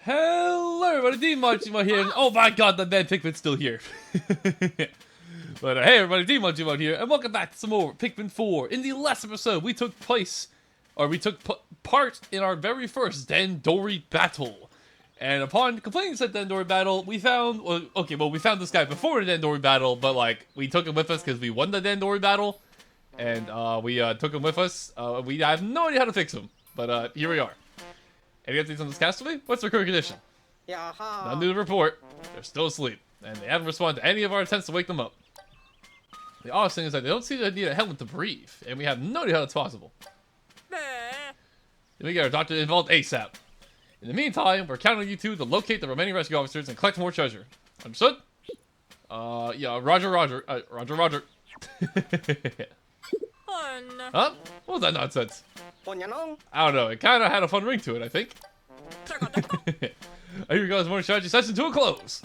Hello everybody, Dmon here. Oh my god, the man Pikmin's still here. But hey everybody, Dmon here, and welcome back to some more Pikmin 4. In the last episode, we took part in our very first Dandori battle. And upon completing said Dandori battle, we found, we found this guy before the Dandori battle, but like, we took him with us because we won the Dandori battle. And we took him with us. We have no idea how to fix him, but here we are. Any updates on this castaway? What's their current condition? None to report. They're still asleep, and they haven't responded to any of our attempts to wake them up. The oddest thing is that they don't seem to need a helmet to breathe, and we have no idea how that's possible. Then we get our doctor involved ASAP. In the meantime, we're counting on you two to locate the remaining rescue officers and collect more treasure. Understood? Yeah, roger. Roger. Huh? What was that nonsense? I don't know, it kinda had a fun ring to it, I think. Here goes morning strategy session to a close.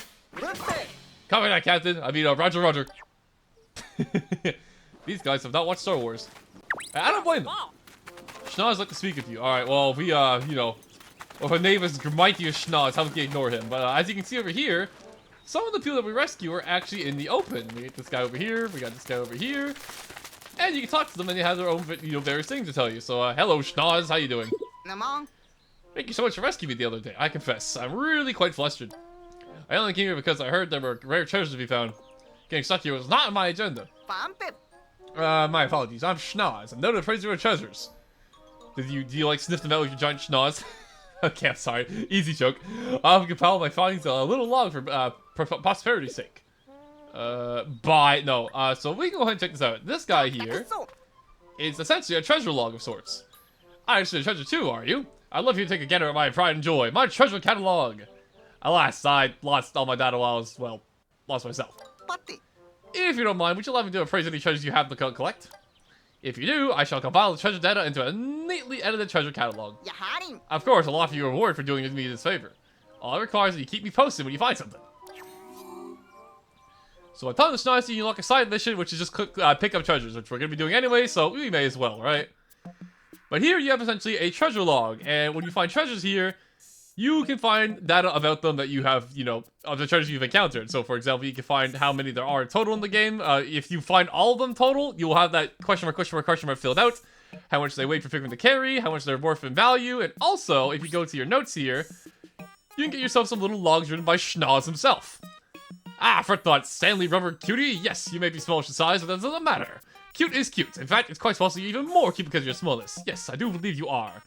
Copy that, Captain. Roger. These guys have not watched Star Wars. I don't blame them. Schnoz like to speak with you. Alright, well, if a name is mighty as Schnoz, how can you ignore him? But as you can see over here, some of the people that we rescue are actually in the open. We got this guy over here, we got this guy over here. And you can talk to them and they have their own, various things to tell you. So, hello, Schnoz, how you doing? Thank you so much for rescuing me the other day. I confess, I'm really quite flustered. I only came here because I heard there were rare treasures to be found. Getting stuck here was not on my agenda. My apologies. I'm Schnoz. I'm noted to praise your treasures. Do you like sniff them out with your giant schnoz? Okay, I'm sorry. Easy joke. I'll compile my findings a little long for posterity's sake. So we can go ahead and check this out. This guy here is essentially a treasure log of sorts. I actually a treasure too, are you? I'd love you to take a gander at my pride and joy, my treasure catalog. Alas, I lost all my data while I was, lost myself. If you don't mind, would you allow me to appraise any treasures you have to collect? If you do, I shall compile the treasure data into a neatly edited treasure catalog. Of course, I'll offer you a reward for doing me this favor. All it requires is that you keep me posted when you find something. So I thought it's nice that you unlock a side mission, which is just pick up treasures, which we're going to be doing anyway, so we may as well, right? But here you have essentially a treasure log, and when you find treasures here, you can find data about them that you have, of the treasures you've encountered. So for example, you can find how many there are total in the game. If you find all of them total, you will have that question mark filled out. How much they weigh for Pikmin to carry, how much they're worth in value, and also, if you go to your notes here, you can get yourself some little logs written by Schnoz himself. For thought, Stanley Rubber Cutie? Yes, you may be smallish in size, but that doesn't matter. Cute is cute. In fact, it's quite possibly even more cute because you're smallest. Yes, I do believe you are.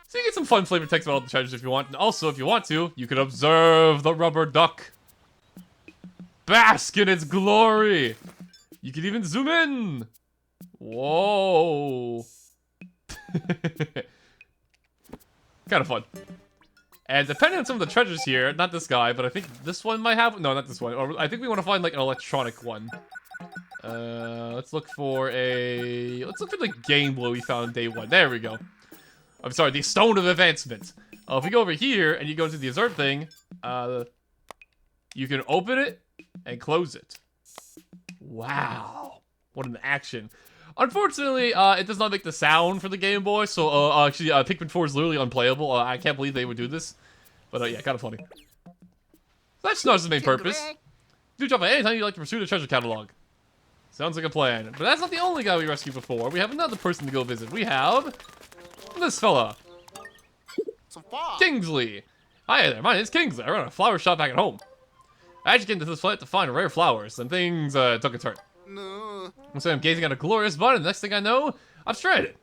So you get some fun flavored text about all the treasures if you want. And also, if you want to, you can observe the rubber duck. Bask in its glory. You can even zoom in. Whoa. Kind of fun. And depending on some of the treasures here, not this guy, but I think this one might have... No, not this one. Or I think we want to find, like, an electronic one. Let's look for the Game Boy we found day one. There we go. I'm sorry, the Stone of Advancement. If we go over here, and you go to the observe thing, you can open it and close it. Wow. What an action. Unfortunately, it does not make the sound for the Game Boy, so actually, Pikmin 4 is literally unplayable. I can't believe they would do this. But yeah, kind of funny. That's not the main purpose. Do drop by anytime you'd like to pursue the treasure catalog. Sounds like a plan. But that's not the only guy we rescued before. We have another person to go visit. We have this fella. Kingsley. Hi there, my name's Kingsley. I run a flower shop back at home. I actually came to this planet to find rare flowers, and things took a turn. So I'm gazing at a glorious bud, and the next thing I know, I'm stranded.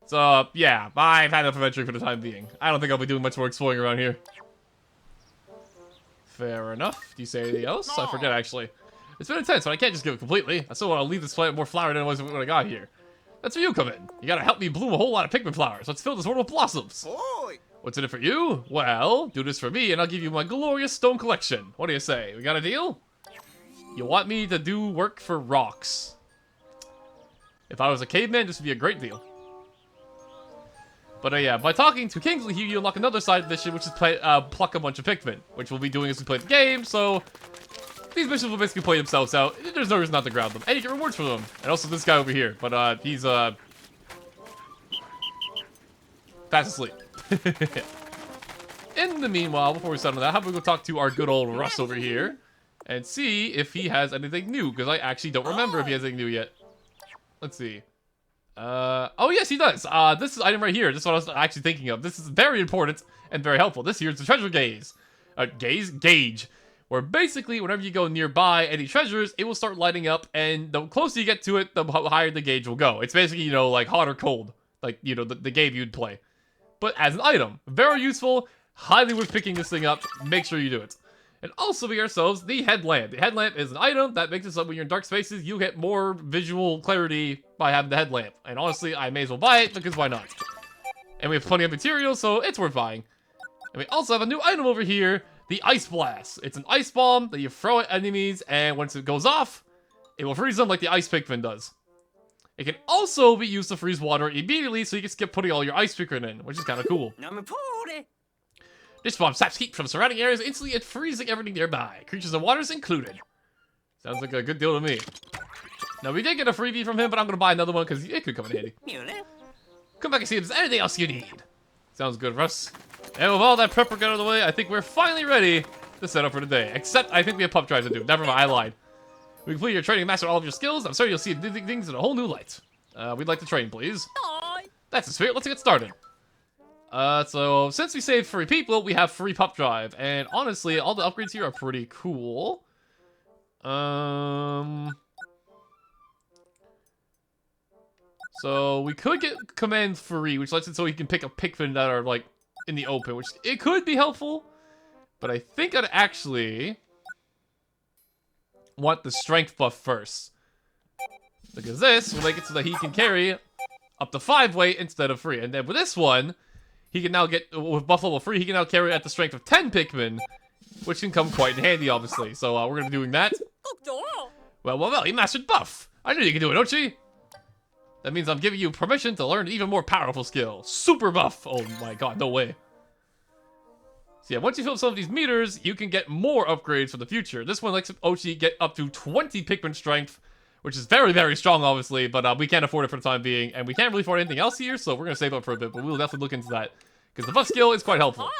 So, yeah, I've had enough adventuring for the time being. I don't think I'll be doing much more exploring around here. Fair enough. Do you say anything else? I forget, actually. It's been intense, but I can't just give it completely. I still want to leave this planet more flowered than it was when I got here. That's where you come in. You gotta help me bloom a whole lot of Pikmin flowers. Let's fill this world with blossoms. What's in it for you? Well, do this for me, and I'll give you my glorious stone collection. What do you say? We got a deal? You want me to do work for rocks. If I was a caveman, this would be a great deal. But yeah, by talking to Kingsley here, you unlock another side mission, which is pluck a bunch of Pikmin, which we'll be doing as we play the game, so these missions will basically play themselves out. There's no reason not to grab them, and you get rewards for them. And also this guy over here, but he's fast asleep. in the meanwhile, before we settle that, how about we go talk to our good old Russ over here and see if he has anything new, because I actually don't remember if he has anything new yet. Let's see. Oh yes, he does. This is item right here. This is what I was actually thinking of. This is very important and very helpful. This here is the treasure gauge, where basically whenever you go nearby any treasures, it will start lighting up, and the closer you get to it, the higher the gauge will go. It's basically, you know, like hot or cold, like, you know, the game you'd play. But as an item, very useful. Highly worth picking this thing up. Make sure you do it. And also we get ourselves the headlamp. The headlamp is an item that makes it so when you're in dark spaces, you get more visual clarity by having the headlamp. And honestly, I may as well buy it, because why not? And we have plenty of material, so it's worth buying. And we also have a new item over here, the Ice Blast. It's an ice bomb that you throw at enemies, and once it goes off, it will freeze them like the Ice Pikmin does. It can also be used to freeze water immediately, so you can skip putting all your Ice Pikmin in, which is kind of cool. This bomb saps heat from surrounding areas instantly and freezing everything nearby. Creatures and waters included. Sounds like a good deal to me. Now, we did get a freebie from him, but I'm going to buy another one because it could come in handy. Come back and see if there's anything else you need. Sounds good, Russ. And with all that prep work out of the way, I think we're finally ready to set up for today. Except, I think we have pub drives to do. Never mind, I lied. We complete your training and master all of your skills. I'm sorry you'll see things in a whole new light. We'd like to train, please. That's the spirit. Let's get started. So since we saved free people, we have free pup drive, and honestly, all the upgrades here are pretty cool. So we could get command free, which lets it so he can pick up Pikmin that are like in the open, which it could be helpful, but I think I'd actually want the strength buff first, because this will make it so that he can carry up to 5 weight instead of 3, and then with this one, he can now get, with buff level 3, he can now carry at the strength of 10 Pikmin, which can come quite in handy, obviously. So we're gonna be doing that. Well, he mastered buff. I knew you could do it, don't you? That means I'm giving you permission to learn an even more powerful skill. Super buff. Oh my god, no way. So yeah, once you fill up some of these meters, you can get more upgrades for the future. This one lets Ochi get up to 20 Pikmin strength, which is very, very strong, obviously, but we can't afford it for the time being, and we can't really afford anything else here, so we're gonna save up for a bit, but we'll definitely look into that, because the buff skill is quite helpful.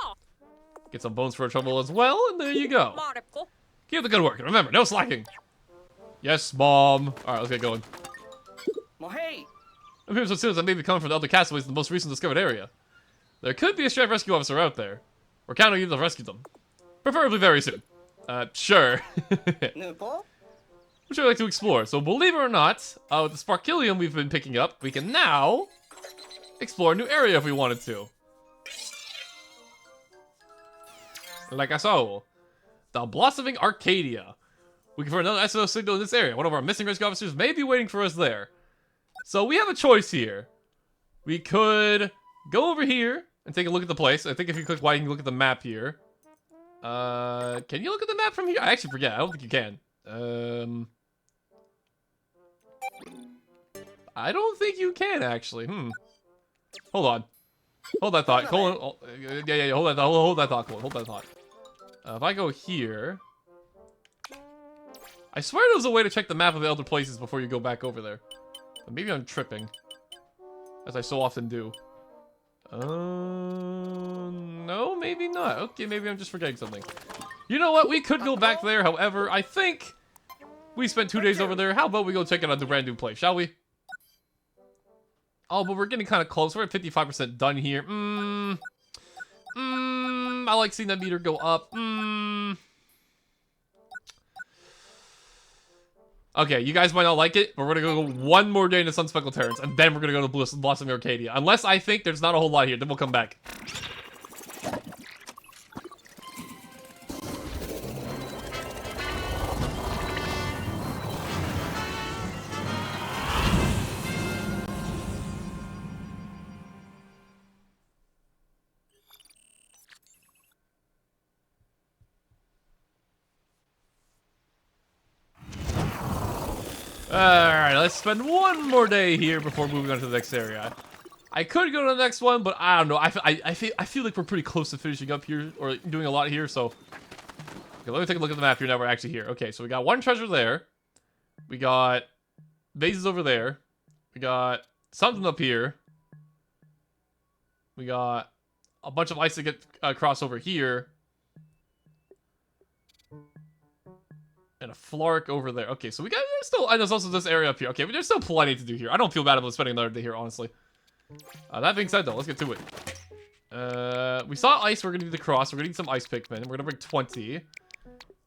Get some bones for trouble as well, and there you go. Keep up the good work, and remember, no slacking. Yes, Mom. Alright, let's get going. I'm here as soon as I may be coming from the other castaways in the most recent discovered area. There could be a strand rescue officer out there. We're counting on you to rescue them. Preferably very soon. Sure. Which I'd like to explore. So believe it or not, with the Sparkilium we've been picking up, we can now explore a new area if we wanted to. Like I saw. The Blossoming Arcadia. We can find another SOS signal in this area. One of our missing rescue officers may be waiting for us there. So we have a choice here. We could go over here and take a look at the place. I think if you click Y, you can look at the map here. Can you look at the map from here? I actually forget. I don't think you can. I don't think you can, actually. Hold on. Hold that thought. Colin. Oh, yeah. Hold that thought. Hold that thought, Colin. Hold that thought. If I go here... I swear there was a way to check the map of the other places before you go back over there. But maybe I'm tripping. As I so often do. No, maybe not. Okay, maybe I'm just forgetting something. You know what? We could go back there. However, I think we spent 2 days over there. How about we go check out the brand new place, shall we? Oh, but we're getting kind of close. We're at 55% done here. I like seeing that meter go up. Okay, you guys might not like it, but we're gonna go one more day into Sunspeckled Terrace, and then we're gonna go to Blossoming Arcadia. Unless I think there's not a whole lot here, then we'll come back. Alright, let's spend one more day here before moving on to the next area. I could go to the next one, but I don't know. I feel like we're pretty close to finishing up here, or doing a lot here, so... Okay, let me take a look at the map here now we're actually here. Okay, so we got one treasure there. We got bases over there. We got something up here. We got a bunch of ice to get across over here. And a Flark over there. Okay, so we got, there's still, and there's also this area up here. Okay, but there's still plenty to do here. I don't feel bad about spending another day here, honestly. That being said, though, let's get to it. We saw ice, we're gonna need the cross. We're gonna need some ice Pikmin. We're gonna bring 20.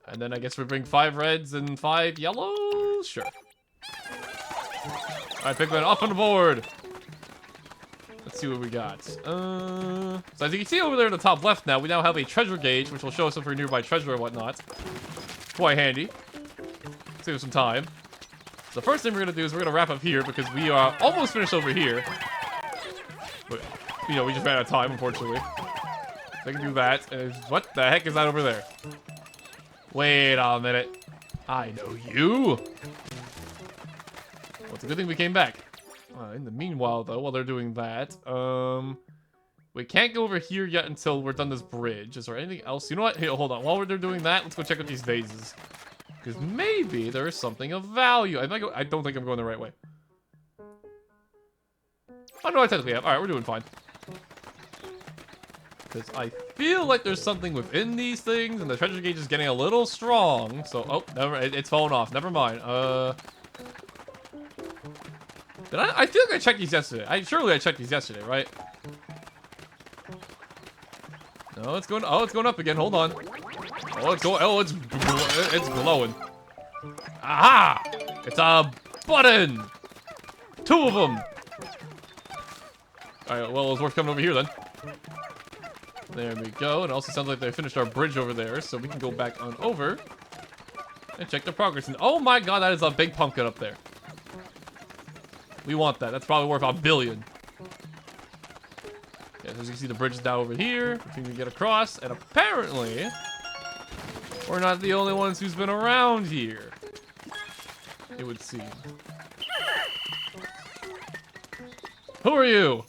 And then I guess we bring 5 reds and 5 yellows? Sure. Alright, Pikmin, up on the board! Let's see what we got. So as you can see over there in the top left now, we now have a treasure gauge, which will show us if we're nearby treasure or whatnot. Quite handy. Save us some time. So the first thing we're gonna do is we're gonna wrap up here because we are almost finished over here. But, you know, we just ran out of time, unfortunately. So I can do that. And what the heck is that over there? Wait a minute. I know you. Well, it's a good thing we came back. In the meanwhile, though, while they're doing that, we can't go over here yet until we're done this bridge. Is there anything else? You know what? Hey, hold on. While they're doing that, let's go check out these vases. Because maybe there is something of value. I don't think I'm going the right way. Oh, no, I technically have. Alright, we're doing fine. Because I feel like there's something within these things, and the treasure gauge is getting a little strong. So, oh, never, it's fallen off. Never mind. I feel like I checked these yesterday. Surely I checked these yesterday, right? No, it's going. Oh, it's going up again. Hold on. Oh, it's going. Oh, it's glowing. Aha! It's a button. 2 of them. All right. Well, it was worth coming over here then. There we go. It also sounds like they finished our bridge over there, so we can go back on over and check the progress. And oh my God, that is a big pumpkin up there. We want that. That's probably worth $1 billion. Yeah, as you can see, the bridge is down over here. If we can get across, and apparently, we're not the only ones who's been around here. It would seem. Who are you?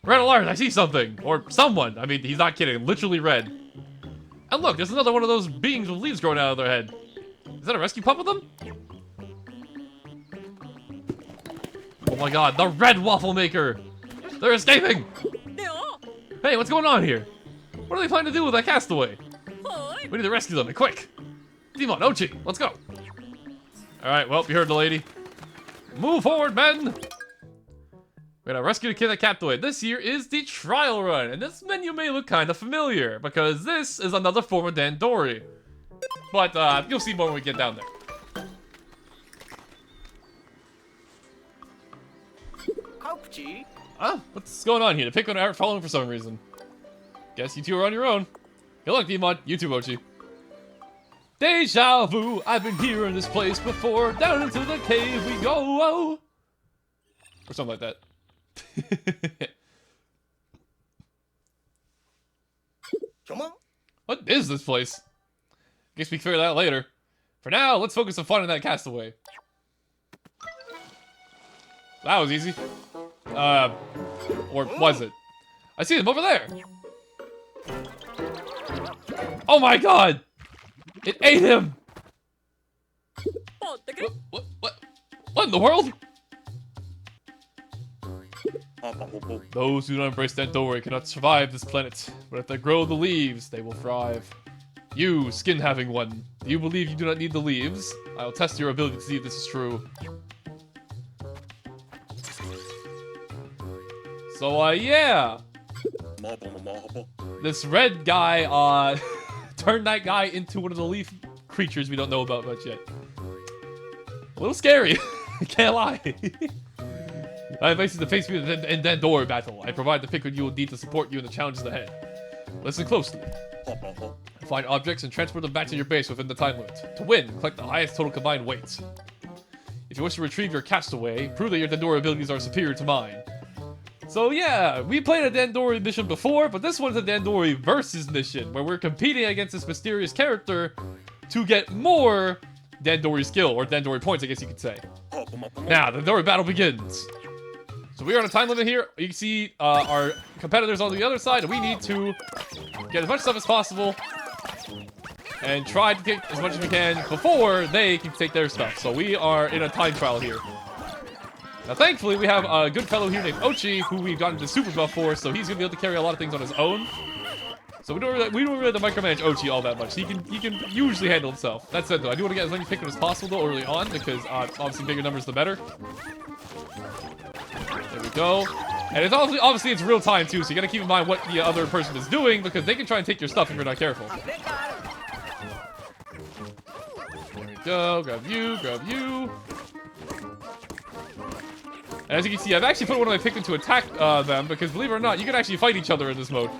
Red alert! I see something, or someone. I mean, he's not kidding. Literally red. And look, there's another one of those beings with leaves growing out of their head. Is that a rescue pup with them? Oh my God, the red waffle maker! They're escaping! Hey, what's going on here? What are they planning to do with that castaway? We need to rescue them, and quick! Demon, Ochi, let's go! Alright, well, you heard the lady. Move forward, men! We're gonna rescue the kid that castaway. This here is the trial run, and this menu may look kind of familiar, because this is another form of Dandori. But, you'll see more when we get down there. What's going on here? The Pikmin aren't following for some reason. Guess you two are on your own. Good luck, Demon. You too, Mochi. Deja vu. I've been here in this place before. Down into the cave we go. Or something like that. What is this place? Guess we can figure that out later. For now, let's focus on finding that castaway. That was easy. Or was it? I see them over there. Oh my God! It ate him! What in the world? Those who don't embrace Dandori cannot survive this planet, but if they grow the leaves, they will thrive. You, skin-having one, do you believe you do not need the leaves? I will test your ability to see if this is true. So, yeah. This red guy, turned that guy into one of the leaf creatures we don't know about much yet. A little scary, can't lie. I invite you to face me in Dandori battle. I provide the Pikmin you will need to support you in the challenges ahead. Listen closely. Find objects and transport them back to your base within the time limit. To win, collect the highest total combined weight. If you wish to retrieve your castaway, prove that your Dandori abilities are superior to mine. So yeah, we played a Dandori mission before, but this one's a Dandori versus mission, where we're competing against this mysterious character to get more Dandori skill, or Dandori points, I guess you could say. Now, the Dandori battle begins. So we are on a time limit here. You can see our competitors on the other side, and we need to get as much stuff as possible and try to get as much as we can before they can take their stuff. So we are in a time trial here. Now, thankfully, we have a good fellow here named Ochi, who we've gotten to super buff for, so he's gonna be able to carry a lot of things on his own. So we don't really have to micromanage Ochi all that much. He can usually handle himself. That said, though, I do want to get as many Pikmin as possible though, early on, because obviously bigger numbers the better. There we go. And it's obviously it's real time too, so you gotta keep in mind what the other person is doing, because they can try and take your stuff if you're not careful. There we go. Grab you. Grab you. And as you can see, I've actually put one of my Pikmin to attack them, because believe it or not, you can actually fight each other in this mode.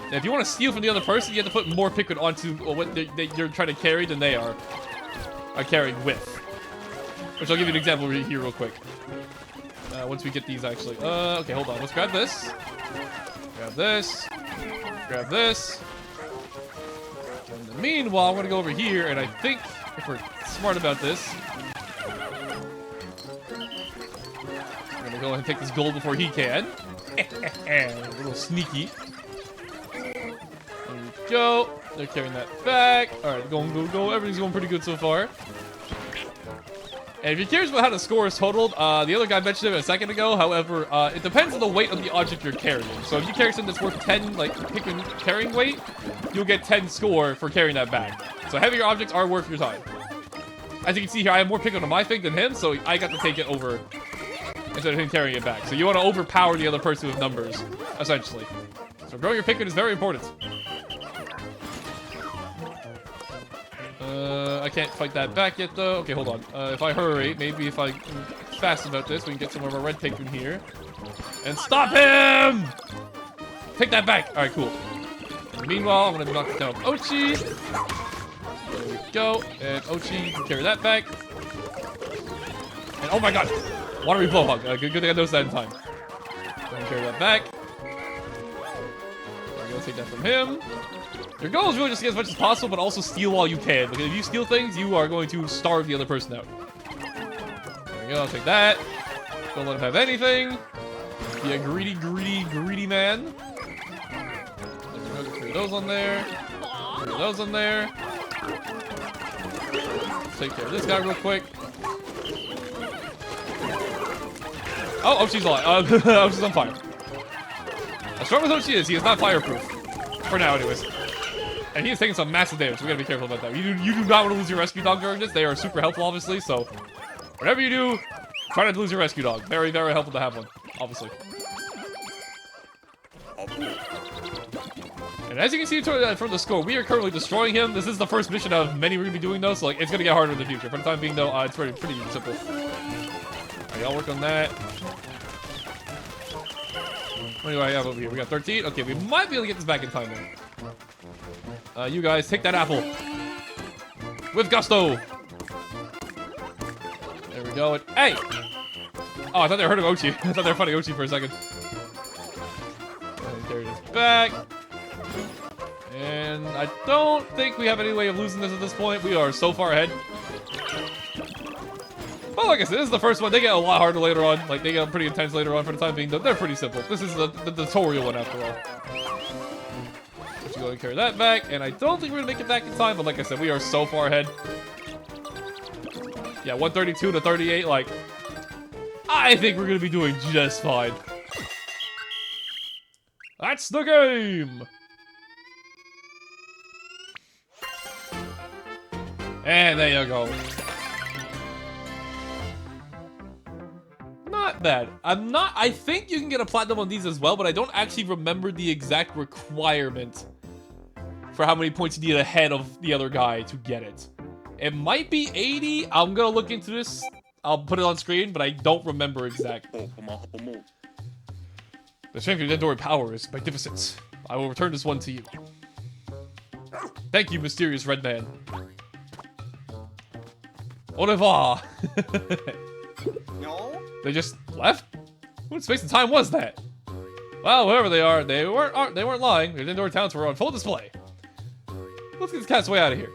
And if you want to steal from the other person, you have to put more Pikmin onto what you're trying to carry than they are carrying with. Which I'll give you an example here real quick. Once we get these, actually. Okay, hold on. Let's grab this. Grab this. Grab this. And in the meanwhile, I'm going to go over here, and I think if we're smart about this, we're going to go ahead and take this gold before he can. A little sneaky. There we go. They're carrying that back. Alright, go. Everything's going pretty good so far. And if you're curious about how the score is totaled, the other guy mentioned it a second ago. However, it depends on the weight of the object you're carrying. So if you carry something that's worth 10, like, Pikmin carrying weight, you'll get 10 score for carrying that back. So heavier objects are worth your time. As you can see here, I have more Pikmin on my thing than him, so I got to take it over instead of him carrying it back. So you want to overpower the other person with numbers, essentially. So growing your Pikmin is very important. I can't fight that back yet, though. Okay, hold on. If I hurry, maybe if I'm fast about this, we can get some of our red Pikmin here. And stop him! Take that back! Alright, cool. And meanwhile, I'm gonna knock down Ochi. There we go. And Ochi, you can carry that back. And oh my god! Watery Blowhog. Good thing I noticed that in time. Go and carry that back. There we go, take that from him. Your goal is really just to get as much as possible, but also steal while you can. Because if you steal things, you are going to starve the other person out. There we go, I'll take that. Don't let him have anything. Be a greedy man. There we go, get those on there. Get those on there. Let's take care of this guy real quick. Oh, she's alive. She's on fire. As strong as Ochi is, he is not fireproof. For now, anyways. And he is taking some massive damage, so we gotta be careful about that. You do not want to lose your rescue dog during this. They are super helpful, obviously, so whatever you do, try not to lose your rescue dog. Very, very helpful to have one, obviously. And as you can see from the score, we are currently destroying him. This is the first mission of many we're gonna be doing, though, so like it's gonna get harder in the future. For the time being, though, it's pretty simple. Alright, I'll work on that. What do I have over here? We got 13. Okay, we might be able to get this back in time, then. You guys, take that apple. With gusto. There we go. And, hey! Oh, I thought they were hurting Ochi. I thought they were fighting Ochi for a second. Carry this back. And I don't think we have any way of losing this at this point. We are so far ahead. Well, like I said, this is the first one. They get a lot harder later on. Like, they get pretty intense later on. For the time being, they're pretty simple. This is the tutorial one, after all. Let's go and carry that back. And I don't think we're going to make it back in time. But like I said, we are so far ahead. Yeah, 132 to 38. Like, I think we're going to be doing just fine. That's the game! And there you go. Not bad. I think you can get a platinum on these as well, but I don't actually remember the exact requirement for how many points you need ahead of the other guy to get it. It might be 80. I'm gonna look into this. I'll put it on screen, but I don't remember exactly. The strength of Dandori power is magnificent. I will return this one to you. Thank you, mysterious red man. Au revoir. No? They just left? What space and time was that? Well, whoever they are, they weren't lying. Their Dandori talents were on full display. Let's get this cat's way out of here.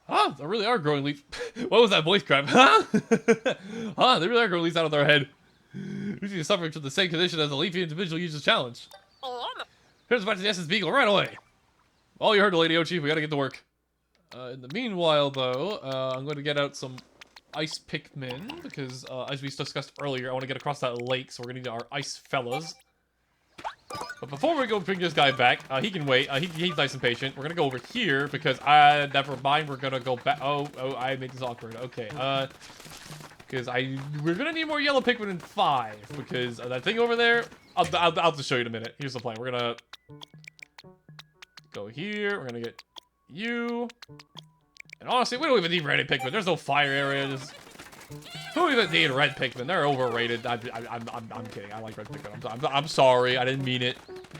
Huh? They really are growing leaves. What was that voice crap? Huh? Huh? They really are growing leaves out of their head. We seem to suffer from the same condition as a leafy individual uses challenge. Here's back to the Essence Beagle right away. Oh, you heard the Lady Ochi. We gotta get to work. In the meanwhile, though, I'm going to get out some ice Pikmin because, as we discussed earlier, I want to get across that lake, so we're gonna need our ice fellas. But before we go bring this guy back, he can wait. He's nice and patient. We're gonna go over here because never mind. We're gonna go back. Oh, I made this awkward. Okay, because we're gonna need more yellow Pikmin in 5 because that thing over there. I'll just show you in a minute. Here's the plan. We're gonna go here. We're gonna get you. And honestly, we don't even need red Pikmin. There's no fire areas. Who even need red Pikmin? They're overrated. I'm kidding. I like red Pikmin. I'm sorry. I didn't mean it.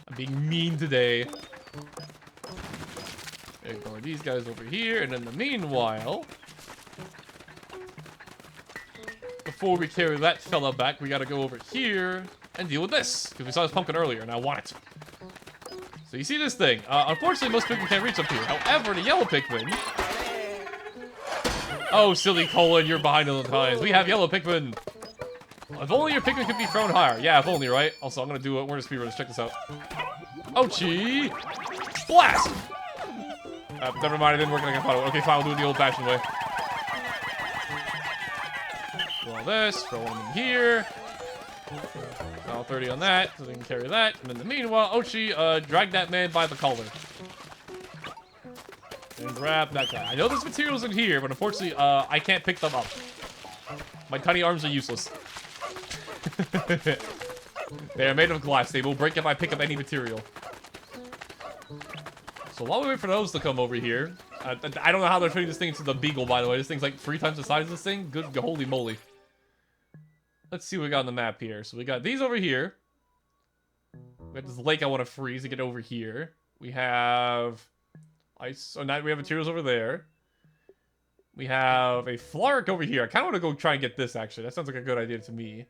I'm being mean today. Ignore these guys over here. And in the meanwhile, before we carry that fella back, we gotta go over here and deal with this. Because we saw this pumpkin earlier and I want it. So you see this thing. Unfortunately, most Pikmin can't reach up here. However, the yellow Pikmin... Oh, silly Colin, you're behind on the times. We have yellow Pikmin. If only your Pikmin could be thrown higher. Yeah, if only, right? Also, I'm gonna do it. We're gonna speedrun. Let's check this out. Ochi! Blast! Never mind, I didn't work. Okay, fine, we'll do it the old-fashioned way. Do all this, throw one in here. All 30 on that, so we can carry that. And in the meanwhile, Ochi, drag that man by the collar. And grab that guy. I know there's materials in here, but unfortunately, I can't pick them up. My tiny arms are useless. They are made of glass. They will break if I pick up any material. So while we wait for those to come over here, I don't know how they're fitting this thing into the Beagle, by the way. This thing's like 3 times the size of this thing. Good, holy moly. Let's see what we got on the map here. So we got these over here. We got this lake I want to freeze to get over here. We have... ice. So now we have materials over there. We have a Floric over here. I kind of want to go try and get this, actually. That sounds like a good idea to me.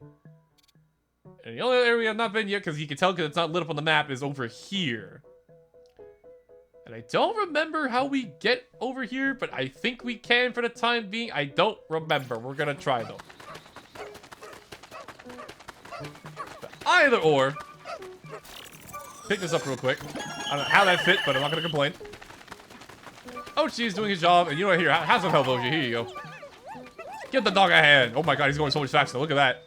And the only area we have not been yet, because you can tell because it's not lit up on the map, is over here. And I don't remember how we get over here, but I think we can for the time being. I don't remember. We're going to try, though. But either or. Pick this up real quick. I don't know how that fit, but I'm not going to complain. Ochi is doing his job, and you know what? Here, have some help, Ochi. Here you go. Give the dog a hand. Oh my god, he's going so much faster. Look at that.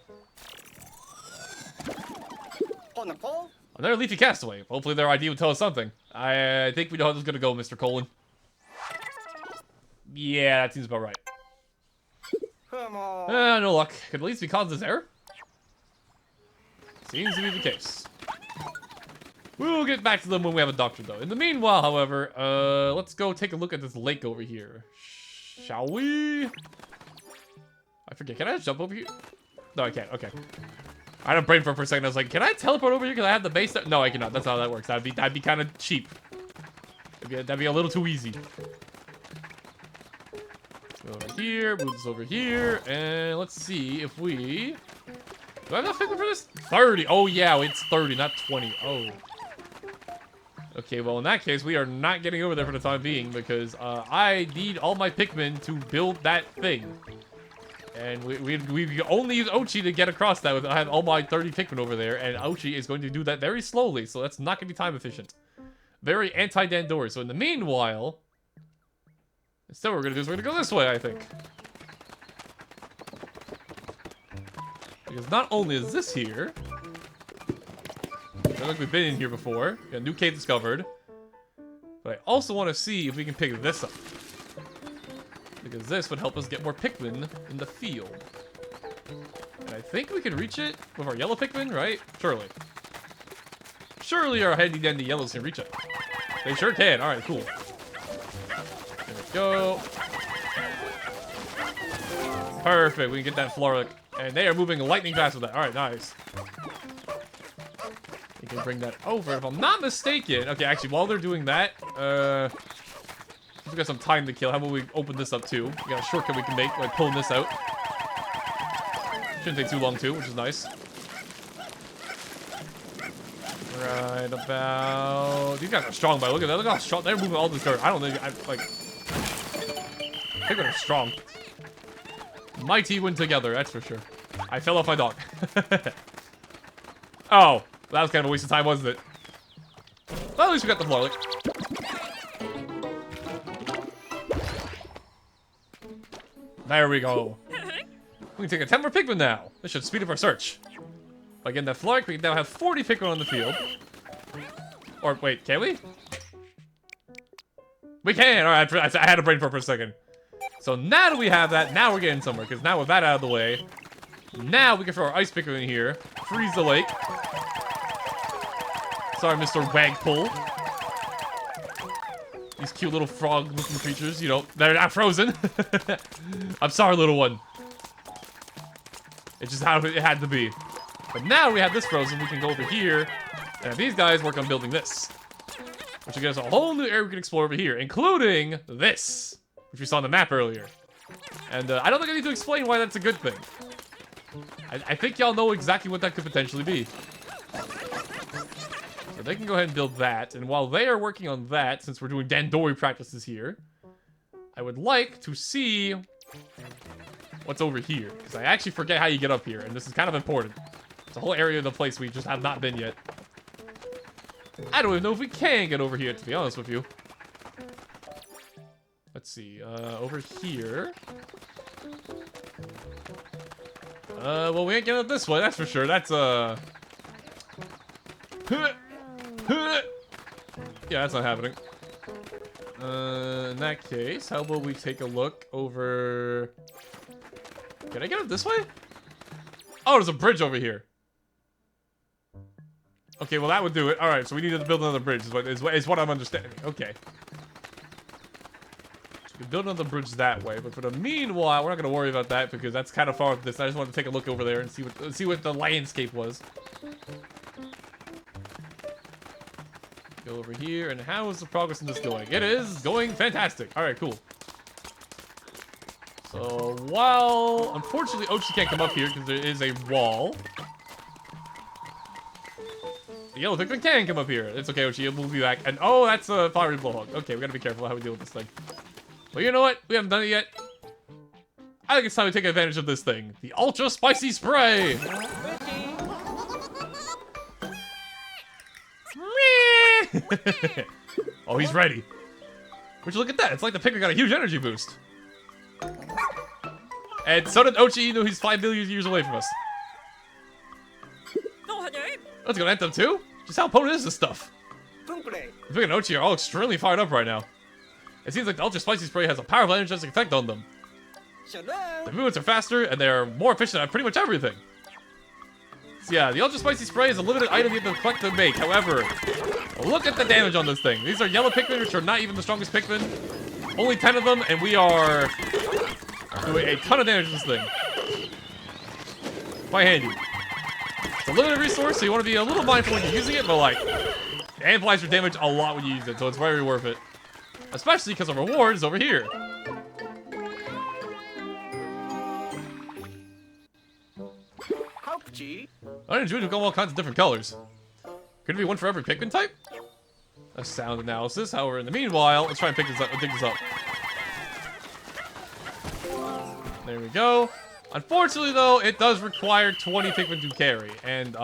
Another leafy castaway. Hopefully their ID will tell us something. I think we know how this is going to go, Mr. Colin. Yeah, that seems about right. Come on. No luck. Could at least be caused this error? Seems to be the case. We'll get back to them when we have a doctor, though. In the meanwhile, however, let's go take a look at this lake over here. Shall we? I forget. Can I just jump over here? No, I can't. Okay. I had a brain fart for a second. I was like, can I teleport over here because I have the base there? No, I cannot. That's how that works. That'd be kind of cheap. That'd be a little too easy. Go over here. Move this over here. And let's see if we... Do I have enough figure for this? 30. Oh, yeah. It's 30, not 20. Oh. Okay, well, in that case, we are not getting over there for the time being because I need all my Pikmin to build that thing. And we only use Ochi to get across that. I have all my 30 Pikmin over there, and Ochi is going to do that very slowly, so that's not going to be time efficient. Very anti-Dandori. So in the meanwhile, instead what we're going to do is we're going to go this way, I think. Because not only is this here... I feel like we've been in here before. Got a new cave discovered. But I also want to see if we can pick this up. Because this would help us get more Pikmin in the field. And I think we can reach it with our yellow Pikmin, right? Surely. Surely our handy-dandy yellows can reach it. They sure can. Alright, cool. There we go. Perfect. We can get that Floric. And they are moving lightning fast with that. Alright, nice. We can bring that over. If I'm not mistaken... Okay, actually, while they're doing that, we got some time to kill. How about we open this up, too? We got a shortcut we can make by pulling this out. Shouldn't take too long, too, which is nice. Right about... These guys are strong, but look at that. Look how strong... They're moving all this dirt. I don't think... Pikmin are strong. Mighty win together, that's for sure. I fell off my dog. Oh, that was kind of a waste of time, wasn't it? least we got the floor. There we go. We can take a 10 more Pikmin now. This should speed up our search. By getting that Flork, we can now have 40 Pikmin on the field. Or, wait, can we? We can! Alright, I had a brain fart for a second. So now that we have that, now we're getting somewhere. Because now with that out of the way, now we can throw our Ice Pikmin in here. Freeze the lake. Sorry, Mr. Wagpull. These cute little frog-looking creatures, you know, they're not frozen. I'm sorry, little one. It's just how it had to be. But now we have this frozen, we can go over here and have these guys work on building this. Which will give us a whole new area we can explore over here, including this, which we saw on the map earlier. And I don't think I need to explain why that's a good thing. I think y'all know exactly what that could potentially be. So they can go ahead and build that, and while they are working on that, since we're doing Dandori practices here, I would like to see what's over here, because I actually forget how you get up here, and this is kind of important. It's a whole area of the place we just have not been yet. I don't even know if we can get over here, to be honest with you. Let's see, over here. Well, we ain't getting it this way, that's for sure. That's, yeah, that's not happening. In that case, how about we take a look over... Can I get it this way? Oh, there's a bridge over here. Okay, well that would do it. Alright, so we needed to build another bridge is what I'm understanding. Okay. So we can build another bridge that way, but for the meanwhile, we're not going to worry about that because that's kind of far up this. I just wanted to take a look over there and see what the landscape was. Go over here, and how is the progress in this going? It is going fantastic. Alright, cool. So, while, unfortunately, Ochi can't come up here because there is a wall. The yellow Pikmin can come up here. It's okay, Ochi, we'll be back. And, oh, that's a fiery blowhog. Okay, we gotta be careful how we deal with this thing. Well, you know what? We haven't done it yet. I think it's time to take advantage of this thing. The Ultra Spicy Spray! Oh, he's ready. Would you look at that? It's like the Pikmin got a huge energy boost. And so did Ochi, even though he's 5 billion years away from us. Let's go to Anthem too? Just how potent is this stuff? The Pikmin and Ochi are all extremely fired up right now. It seems like the Ultra Spicy Spray has a powerful energetic effect on them. The movements are faster, and they're more efficient at pretty much everything. So yeah, the Ultra Spicy Spray is a limited item you have to collect to make. However, look at the damage on this thing. These are yellow Pikmin, which are not even the strongest Pikmin. Only 10 of them, and we are doing a ton of damage to this thing. Quite handy. It's a limited resource, so you want to be a little mindful when you're using it, but like, it amplifies your damage a lot when you use it, so it's very worth it. Especially because the reward is over here. I enjoyed it with all kinds of different colors. Could it be one for every Pikmin type? A sound analysis. However, in the meanwhile, let's try and pick this up. Dig this up. There we go. Unfortunately, though, it does require 20 Pikmin to carry, and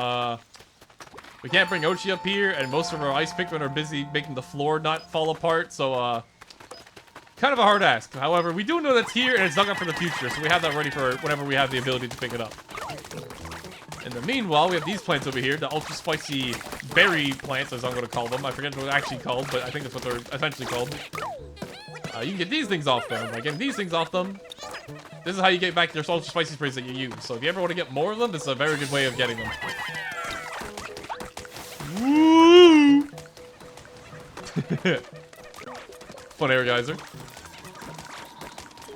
we can't bring Ochi up here, and most of our ice Pikmin are busy making the floor not fall apart. So, kind of a hard ask. However, we do know that's here, and it's dug up for the future, so we have that ready for whenever we have the ability to pick it up. In the meanwhile, we have these plants over here, the ultra spicy berry plants, as I'm going to call them. I forget what they're actually called, but I think that's what they're essentially called. You can get these things off them. By getting these things off them, this is how you get back your ultra spicy sprays that you use. So if you ever want to get more of them, this is a very good way of getting them. Woo! Fun air geyser.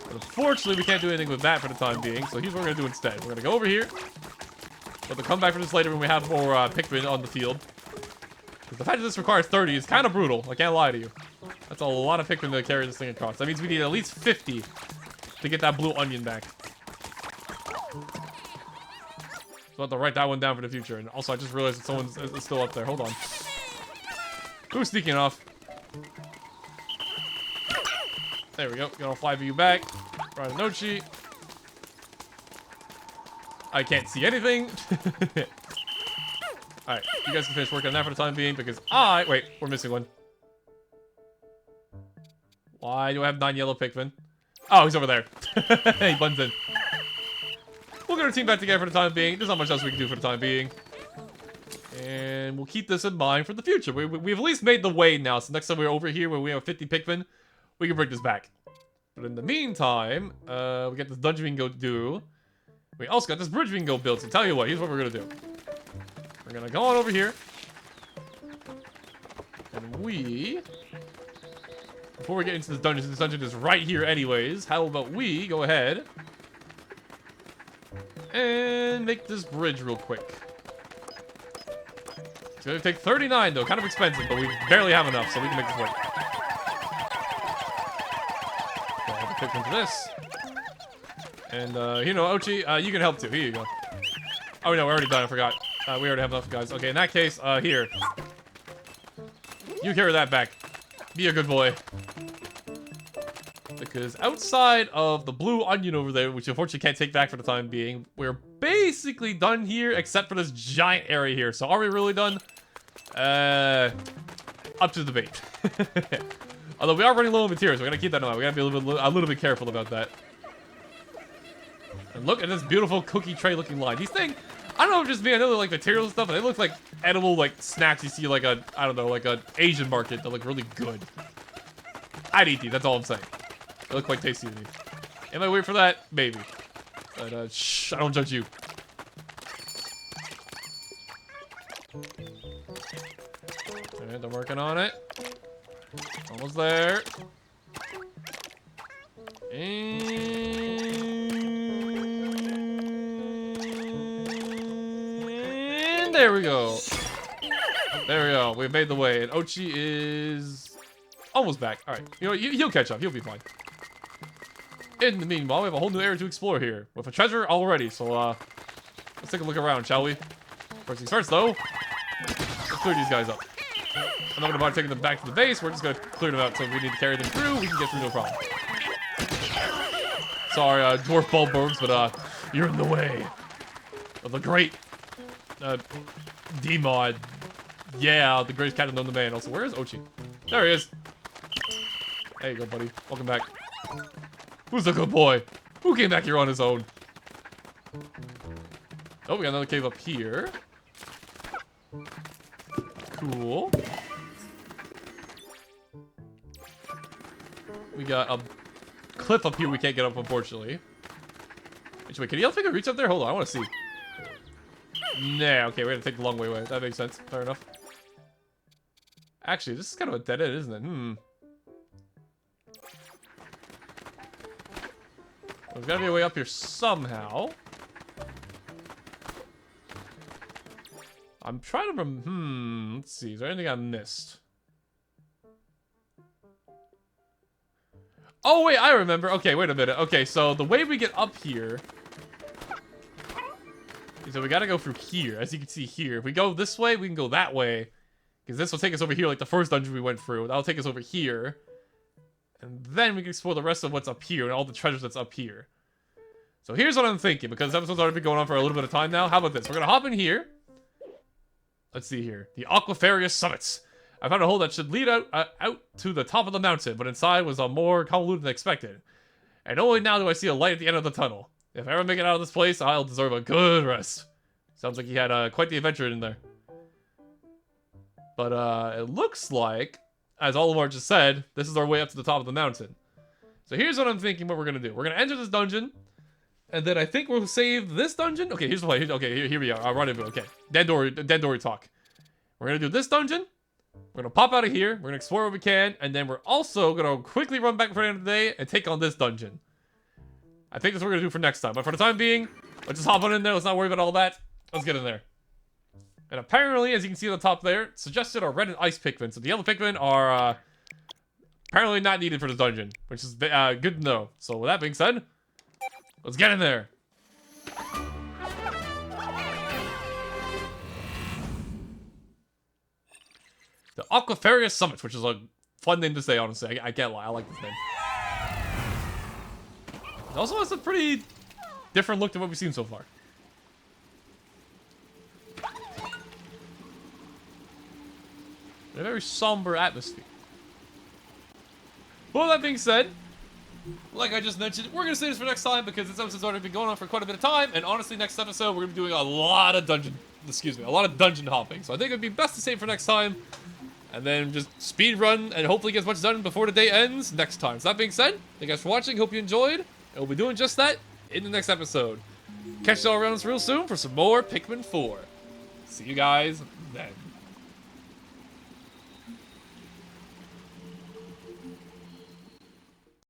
But unfortunately, we can't do anything with that for the time being, so here's what we're going to do instead. We're going to go over here. We'll come back for this later when we have more Pikmin on the field. Because the fact that this requires 30 is kind of brutal. I can't lie to you. That's a lot of Pikmin to carry this thing across. That means we need at least 50 to get that blue onion back. So I'll have to write that one down for the future. And also, I just realized that someone's still up there. Hold on. Who's sneaking off? There we go. Get all 5 of you back. Right, a note sheet. I can't see anything. Alright, you guys can finish working on that for the time being because wait, we're missing one. Why do I have 9 yellow Pikmin? Oh, he's over there. He blends in. We'll get our team back together for the time being. There's not much else we can do for the time being. And we'll keep this in mind for the future. We've at least made the way now, so next time we're over here where we have 50 Pikmin, we can bring this back. But in the meantime, we got this dungeon we can go do. We also got this bridge we can go build. So tell you what, here's what we're gonna do. We're gonna go on over here. And before we get into this dungeon is right here anyways. How about we go ahead and make this bridge real quick. It's gonna take 39 though, kind of expensive, but we barely have enough, so we can make this work. Pick into this. And, you know, Ochi, you can help too. Here you go. Oh, no, we're already done. I forgot. We already have enough, guys. Okay, in that case, here. You carry that back. Be a good boy. Because outside of the blue onion over there, which unfortunately can't take back for the time being, we're basically done here, except for this giant area here. So are we really done? Up to the debate. Although we are running low on materials, we're gonna keep that in mind. We gotta be a little bit careful about that. And look at this beautiful cookie tray looking line. These things, I don't know if it's just me, I know they're like materials and stuff, but they look like edible like snacks you see like I don't know, like an Asian market that look really good. I'd eat these, that's all I'm saying. They look quite tasty to me. Am I waiting for that? Maybe. But shh, I don't judge you. Alright, I'm working on it. Almost there. And there we go. There we go. We made the way. And Ochi is almost back. All right. You know, he'll catch up. He'll be fine. In the meanwhile, we have a whole new area to explore here with a treasure already. So, let's take a look around, shall we? First things first, though. Let's clear these guys up. I'm not gonna bother taking them back to the base. We're just gonna clear them out. So if we need to carry them through, we can get through no problem. Sorry, dwarf bulbworms, but you're in the way of the great D-mod. Yeah, the greatest cat known to man. Also, where is Ochi? There he is. There you go, buddy. Welcome back. Who's the good boy? Who came back here on his own? Oh, we got another cave up here. Cool. We got a cliff up here we can't get up, unfortunately. Which way? Can the elephant reach up there? Hold on, I want to see. Nah, okay, we're gonna take the long way away. That makes sense. Fair enough. Actually, this is kind of a dead end, isn't it? There's gotta be a way up here somehow. I'm trying to let's see. Is there anything I missed? Oh, wait, I remember. Okay, wait a minute. Okay, so the way we get up here is that we gotta go through here, as you can see here. If we go this way, we can go that way. Because this will take us over here like the first dungeon we went through. That'll take us over here. And then we can explore the rest of what's up here and all the treasures that's up here. So here's what I'm thinking, because this episode's already been going on for a little bit of time now. How about this? We're gonna hop in here. Let's see here. The Aquafarius Summits. I found a hole that should lead out to the top of the mountain, but inside was more convoluted than expected. And only now do I see a light at the end of the tunnel. If I ever make it out of this place, I'll deserve a good rest. Sounds like he had quite the adventure in there. But it looks like, as Olimar just said, this is our way up to the top of the mountain. So here's what I'm thinking what we're going to do. We're going to enter this dungeon, and then I think we'll save this dungeon. Okay, here's the play. Okay, here we are. I'll run into it. Okay, Dandori talk. We're going to do this dungeon. We're going to pop out of here. We're going to explore what we can. And then we're also going to quickly run back for the end of the day and take on this dungeon. I think that's what we're going to do for next time. But for the time being, let's just hop on in there. Let's not worry about all that. Let's get in there. And apparently, as you can see on the top there, suggested are red and ice Pikmin. So the yellow Pikmin are apparently not needed for this dungeon, which is good to know. So with that being said, let's get in there. The Aquafarius Summit, which is a fun name to say, honestly. I can't lie, I like this name. It also has a pretty different look than what we've seen so far. in a very somber atmosphere. Well, that being said, like I just mentioned, we're gonna save this for next time because this episode's already been going on for quite a bit of time, and honestly, next episode we're gonna be doing a lot of dungeon hopping. So I think it'd be best to save for next time, and then just speed run and hopefully get as much done before the day ends next time. So that being said, thank you guys for watching. Hope you enjoyed, and we'll be doing just that in the next episode. Catch you all around us real soon for some more Pikmin 4. See you guys then.